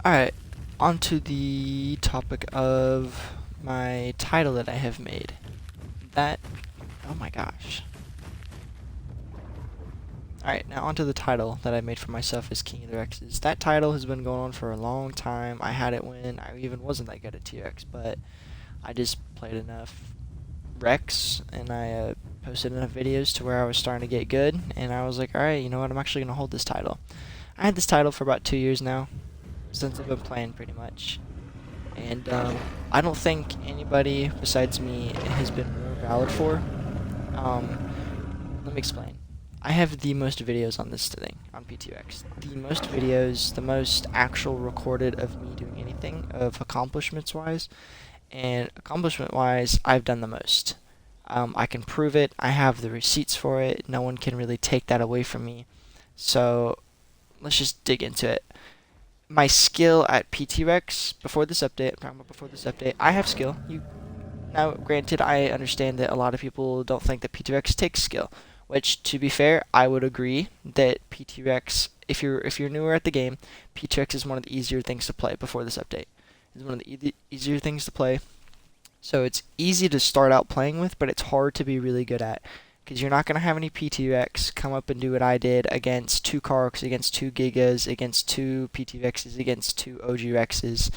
Alright, onto the topic of my title that I have made. That, oh my gosh. Alright, now onto the title that I made for myself as King of the Rexes. That title has been going on for a long time. I had it when I even wasn't that good at T-Rex, but I just played enough Rex and I posted enough videos to where I was starting to get good, and I was like, alright, you know what, I'm actually going to hold this title. I had this title for about 2 years now, since I've been playing pretty much. And I don't think anybody besides me has been more valid for. Let me explain. I have the most videos on this thing, on PTX. The most videos, the most actual recorded of me doing anything, of accomplishments-wise. And accomplishment-wise, I've done the most. I can prove it. I have the receipts for it. No one can really take that away from me. So let's just dig into it. My skill at PTREX before this update, I'm talking about before this update, I have skill. Now, granted, I understand that a lot of people don't think that PTREX takes skill, which, to be fair, I would agree that PTREX, if you're newer at the game, PTREX is one of the easier things to play before this update. It's one of the easier things to play, so it's easy to start out playing with, but it's hard to be really good at. Because you're not going to have any PTX come up and do what I did against two Karks, against two Gigas, against two PTXs, against two OG Rexes.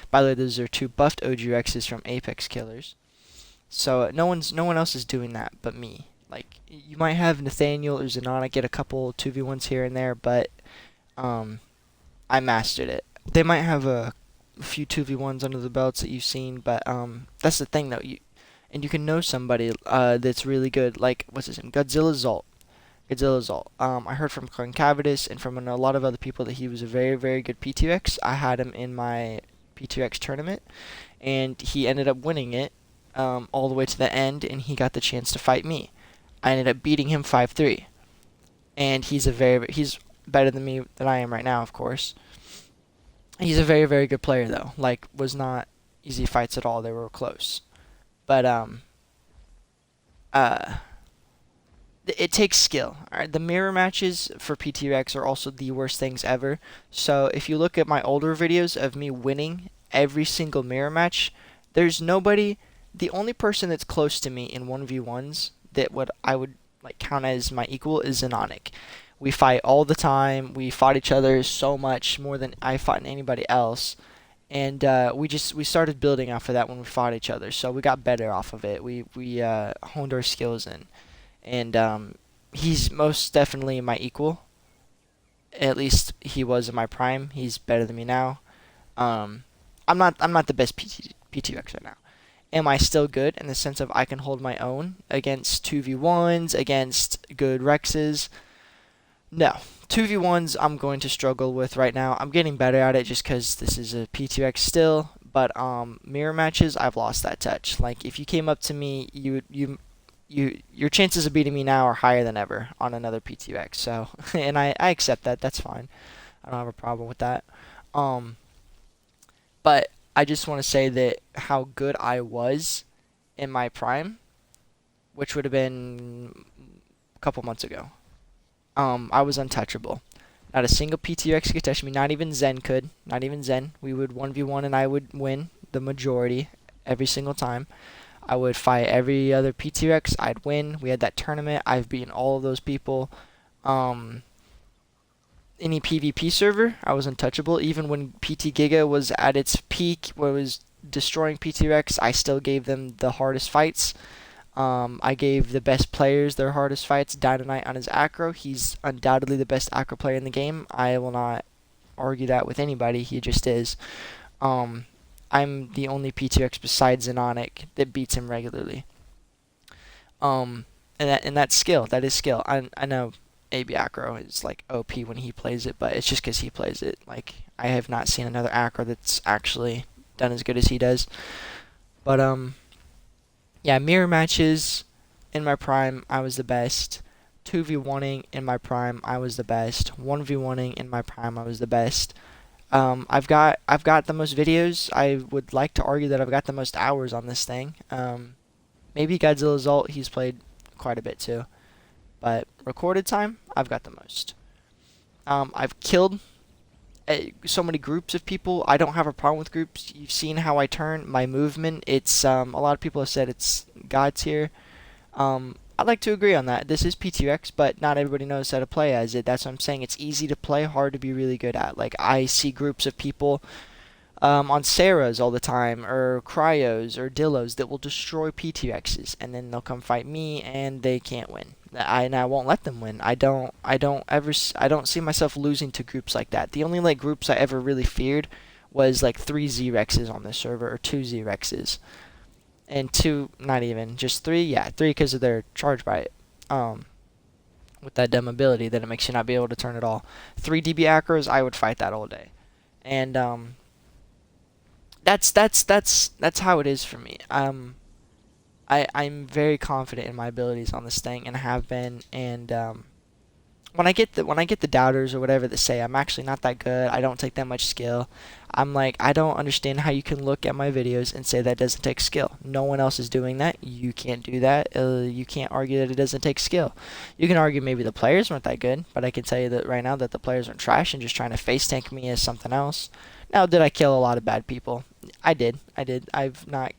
By the way, those are two buffed OG Rexes from Apex Killers. So no one else is doing that but me. Like, you might have Nathaniel or Xenonic get a couple 2v1s here and there, but um, I mastered it. They might have a few 2v1s under the belts that you've seen, but that's the thing though. You can know somebody that's really good, like, what's his name? Godzilla Zolt. Godzilla Zolt. I heard from Concavitus and from a lot of other people that he was a very, very good PTX. I had him in my PTX tournament, and he ended up winning it all the way to the end, and he got the chance to fight me. I ended up beating him 5-3, and he's better than me than I am right now, of course. He's a very, very good player though. Like, was not easy fights at all. They were close, but uh it takes skill. Alright, the mirror matches for PTX are also the worst things ever. So if you look at my older videos of me winning every single mirror match, there's nobody. The only person that's close to me in 1v1s that would I would like count as my equal is Xenonic. We fight all the time. We fought each other so much more than I fought anybody else, and we started building off of that when we fought each other. So we got better off of it. We honed our skills in, and he's most definitely my equal. At least he was in my prime. He's better than me now. Um, I'm not the best PTX right now. Am I still good in the sense of I can hold my own against 2v1s, against good Rexes? No. 2v1s I'm going to struggle with right now. I'm getting better at it just because this is a PTX still, but mirror matches I've lost that touch. Like, if you came up to me, your chances of beating me now are higher than ever on another PTX. So, and I accept that. That's fine. I don't have a problem with that. Um, but I just want to say that how good I was in my prime, which would have been a couple months ago. I was untouchable. Not a single PTX could touch me. Not even Zen could. Not even Zen. We would 1v1 and I would win the majority every single time. I would fight every other PTX. I'd win. We had that tournament. I've beaten all of those people. Um, any PvP server, I was untouchable. Even when PT Giga was at its peak, where it was destroying PTX, I still gave them the hardest fights. I gave the best players their hardest fights. Dynamite on his acro. He's undoubtedly the best acro player in the game. I will not argue that with anybody. He just is. Um, I'm the only PTX besides Xenonic that beats him regularly. And that's skill. That is skill. I know AB acro is like OP when he plays it, but it's just because he plays it. Like, I have not seen another acro that's actually done as good as he does. But yeah, mirror matches in my prime, I was the best. 2v1ing in my prime, I was the best. 1v1ing in my prime, I was the best. I've got the most videos. I would like to argue that I've got the most hours on this thing. Maybe Godzilla Zolt, he's played quite a bit too. But recorded time, I've got the most. I've killed so many groups of people. I don't have a problem with groups. You've seen how I turn my movement. It's a lot of people have said it's God tier. I'd like to agree on that. This is PTX, but not everybody knows how to play as it. That's what I'm saying. It's easy to play, hard to be really good at. Like I see groups of people on Sarahs all the time, or Cryos, or Dillos that will destroy PTXs, and then they'll come fight me, and they can't win. And I won't let them win. I don't see myself losing to groups like that. The only like groups I ever really feared was like 3 Z-Rexes on this server, or 2 Z-Rexes, and two, not even, just three. Yeah, three because of their charge bite. With that dumb ability that it makes you not be able to turn at all. 3 DB Acros, I would fight that all day, and that's how it is for me. I'm very confident in my abilities on this thing and have been. And when I get the doubters or whatever that say I'm actually not that good, I don't take that much skill, I'm like, I don't understand how you can look at my videos and say that doesn't take skill. No one else is doing that. You can't do that. You can't argue that it doesn't take skill. You can argue maybe the players weren't that good, but I can tell you that right now that the players aren't trash and just trying to face tank me as something else. Now, did I kill a lot of bad people? I did. I did. I've not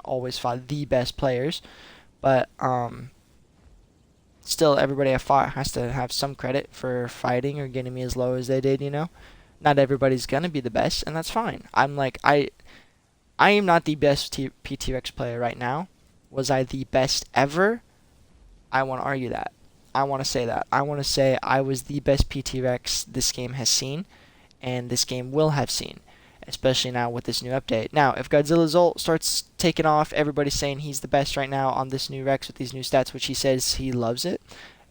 always fought the best players, but still, everybody I fought has to have some credit for fighting or getting me as low as they did. Not everybody's gonna be the best, and that's fine. I am not the best PTX player right now. Was I the best ever? I want to argue that. I want to say that. I want to say I was the best PTX this game has seen, and this game will have seen, especially now with this new update. Now, if Godzilla's ult starts taking off, everybody's saying he's the best right now on this new Rex with these new stats, which he says he loves it.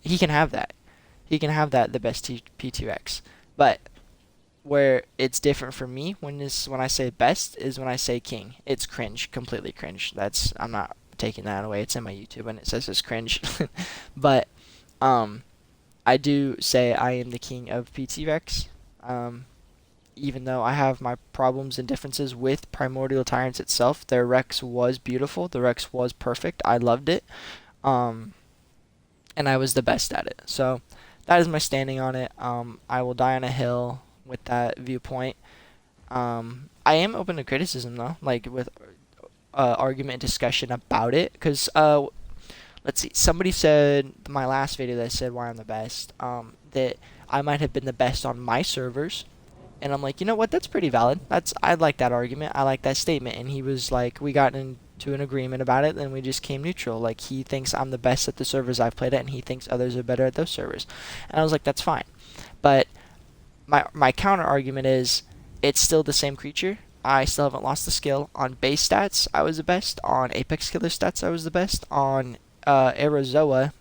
He can have that. He can have that, the best PTX. But where it's different for me when I say best is when I say king. It's cringe, completely cringe. I'm not taking that away. It's in my YouTube and it says it's cringe. But I do say I am the king of PTX. Even though I have my problems and differences with Primordial Tyrants itself, their Rex was beautiful. The Rex was perfect. I loved it. And I was the best at it. So that is my standing on it. I will die on a hill with that viewpoint. I am open to criticism, though, like with argument and discussion about it. Because, let's see, somebody said, my last video that I said why I'm the best, that I might have been the best on my servers. And I'm like, you know what? That's pretty valid. I like that argument. I like that statement. And he was like, we got into an agreement about it, and we just came neutral. Like, he thinks I'm the best at the servers I've played at, and he thinks others are better at those servers. And I was like, that's fine. But my counter argument is, it's still the same creature. I still haven't lost the skill. On base stats, I was the best. On Apex Killer stats, I was the best. On Aerozoa,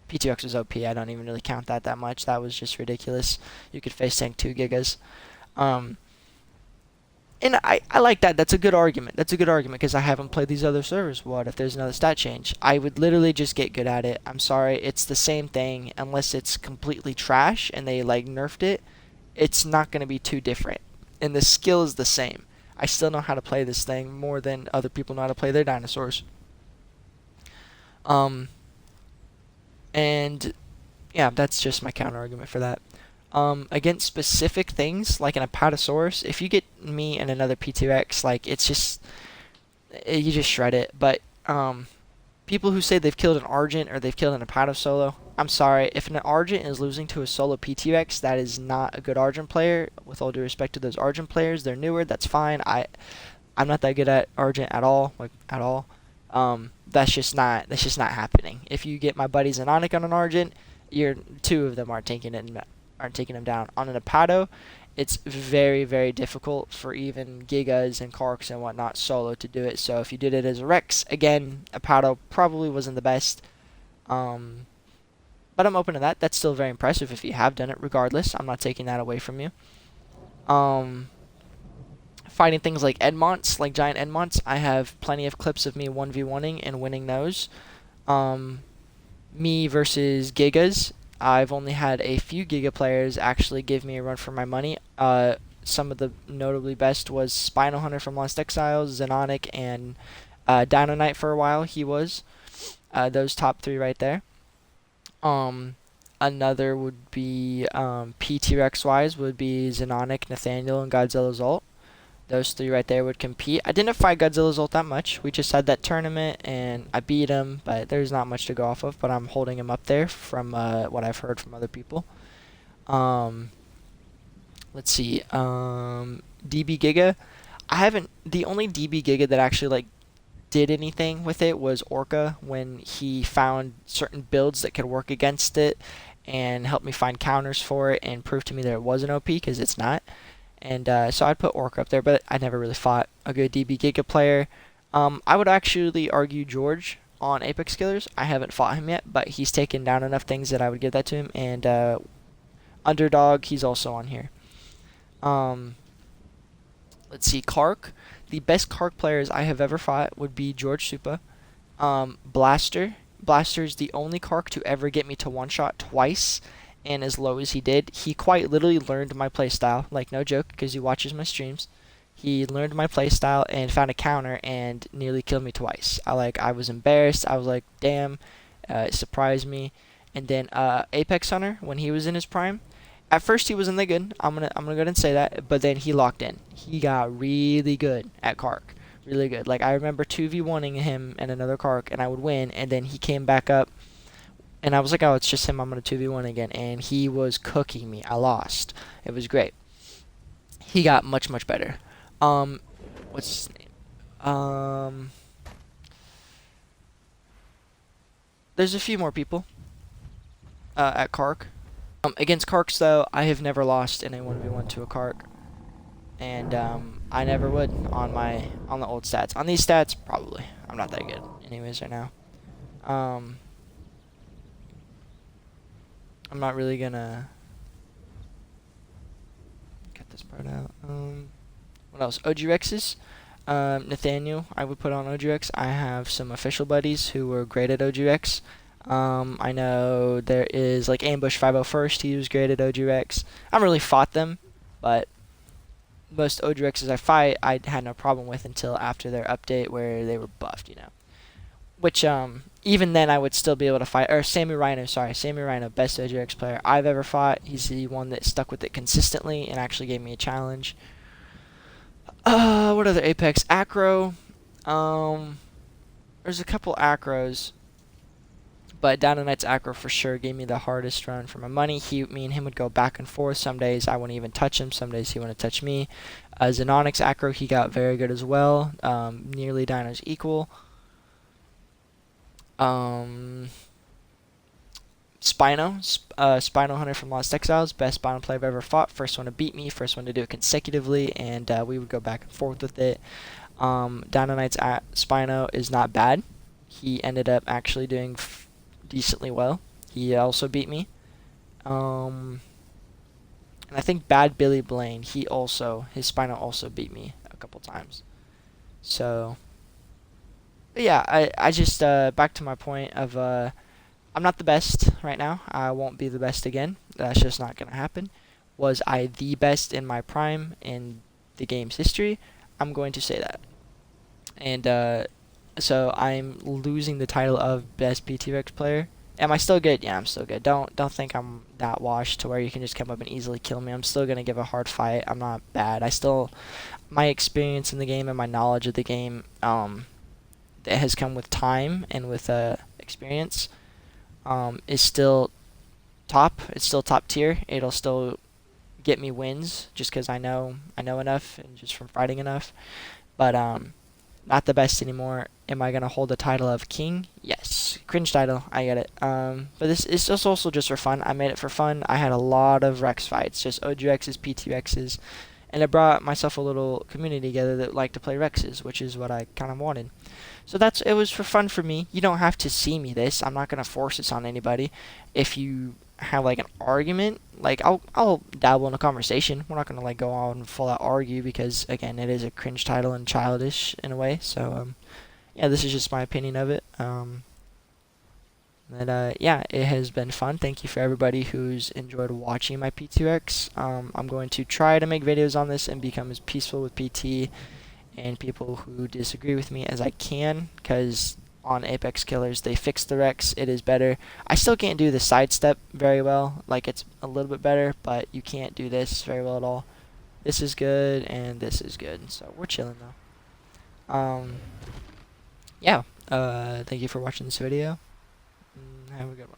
PTX was OP. I don't even really count that much. That was just ridiculous. You could face tank 2 gigas. And I like that. That's a good argument. That's a good argument because I haven't played these other servers. What if there's another stat change? I would literally just get good at it. I'm sorry. It's the same thing unless it's completely trash and they like nerfed it. It's not going to be too different. And the skill is the same. I still know how to play this thing more than other people know how to play their dinosaurs. And yeah, that's just my counter argument for that. Against specific things like an Apatosaurus, if you get me and another P2X, like it's just you just shred it. But people who say they've killed an Argent or they've killed an Apato solo, I'm sorry. If an Argent is losing to a solo P2X, that is not a good Argent player. With all due respect to those Argent players, they're newer. That's fine. I'm not that good at Argent at all, like at all. That's just not happening. If you get my buddy Xenonic on an Argent, two of them aren't taking them down. On an Apato, it's very, very difficult for even Gigas and Karks and whatnot solo to do it. So if you did it as a Rex, again, Apato probably wasn't the best. But I'm open to that. That's still very impressive if you have done it regardless. I'm not taking that away from you. Fighting things like Edmonts, like giant Edmonts, I have plenty of clips of me 1v1ing and winning those. Me versus Gigas, I've only had a few Giga players actually give me a run for my money. Some of the notably best was Spinal Hunter from Lost Exiles, Xenonic, and Dino Knight for a while. He was those top 3 right there. Another would be PTRX wise would be Xenonic, Nathaniel, and Godzilla's ult. Those three right there would compete. I didn't fight Godzilla's ult that much. We just had that tournament and I beat him, but there's not much to go off of. But I'm holding him up there from what I've heard from other people. Um, let's see. DB Giga. I haven't. The only DB Giga that actually like did anything with it was Orca when he found certain builds that could work against it and helped me find counters for it and prove to me that it wasn't OP because it's not. And so I'd put Orc up there, but I never really fought a good DB Giga player. I would actually argue George on Apex Killers. I haven't fought him yet, but he's taken down enough things that I would give that to him. And Underdog, he's also on here. Let's see, Kark. The best Kark players I have ever fought would be George Supa. Blaster. Blaster is the only Kark to ever get me to one-shot twice and as low as he did. He quite literally learned my playstyle, like no joke, because he watches my streams. He learned my playstyle and found a counter and nearly killed me twice. I was embarrassed. I was like, damn, it surprised me. And then Apex Hunter, when he was in his prime, at first he wasn't that good. I'm gonna go ahead and say that, but then he locked in. He got really good at Kark, really good. Like I remember 2v1ing him and another Kark, and I would win, and then he came back up. And I was like, oh, it's just him. I'm going to 2v1 again. And he was cooking me. I lost. It was great. He got much, much better. What's his name? There's a few more people at Kark. Against Karks, though, I have never lost in a 1v1 to a Kark. And I never would on the old stats. On these stats, probably. I'm not that good anyways right now. I'm not really gonna cut this part out. What else? OG Rexes. Nathaniel, I would put on OG Rex. I have some official buddies who were great at OG Rex. I know there is like Ambush 501st. He was great at OG Rex. I haven't really fought them, but most OG Rexes I fight, I had no problem with until after their update where they were buffed, you know. Which, even then I would still be able to fight. Or Sammy Rhino, best OGX player I've ever fought. He's the one that stuck with it consistently and actually gave me a challenge. What other Apex? Acro. There's a couple Acros. But Down Knight's Acro for sure gave me the hardest run for my money. Me and him would go back and forth. Some days I wouldn't even touch him. Some days he wouldn't touch me. Xenonic's Acro, he got very good as well. Nearly Dino's equal. Spino Hunter from Lost Exiles, best Spino player I've ever fought. First one to beat me, first one to do it consecutively, and we would go back and forth with it. Dino Knight's Spino is not bad. He ended up actually doing decently well. He also beat me. And I think Bad Billy Blaine, his Spino also beat me a couple times. So yeah, I just back to my point of I'm not the best right now. I won't be the best again. That's just not gonna happen. Was I the best in my prime in the game's history? I'm going to say that. And so I'm losing the title of best PTRX player. Am I still good? Yeah, I'm still good. Don't think I'm that washed to where you can just come up and easily kill me. I'm still gonna give a hard fight. I'm not bad. My experience in the game and my knowledge of the game that has come with time and with experience is still top. It's still top tier. It'll still get me wins just because I know enough and just from fighting enough. But not the best anymore. Am I gonna hold the title of king? Yes, cringe title. I get it. But this is just also just for fun. I made it for fun. I had a lot of Rex fights, just OG Rexes, PT Rexes, and I brought myself a little community together that liked to play Rexes, which is what I kind of wanted. So it was for fun for me. You don't have to see me this. I'm not gonna force this on anybody. If you have like an argument, like I'll dabble in a conversation. We're not gonna like go on and full out argue because again, it is a cringe title and childish in a way. So yeah, this is just my opinion of it. Yeah, it has been fun. Thank you for everybody who's enjoyed watching my P2X. I'm going to try to make videos on this and become as peaceful with PT and people who disagree with me as I can, because on Apex Killers. They fixed the Rex. It is better. I still can't do the sidestep very well. Like, it's a little bit better, but you can't do this very well at all. This is good, and this is good. So we're chilling though. Yeah. Thank you for watching this video. Have a good one.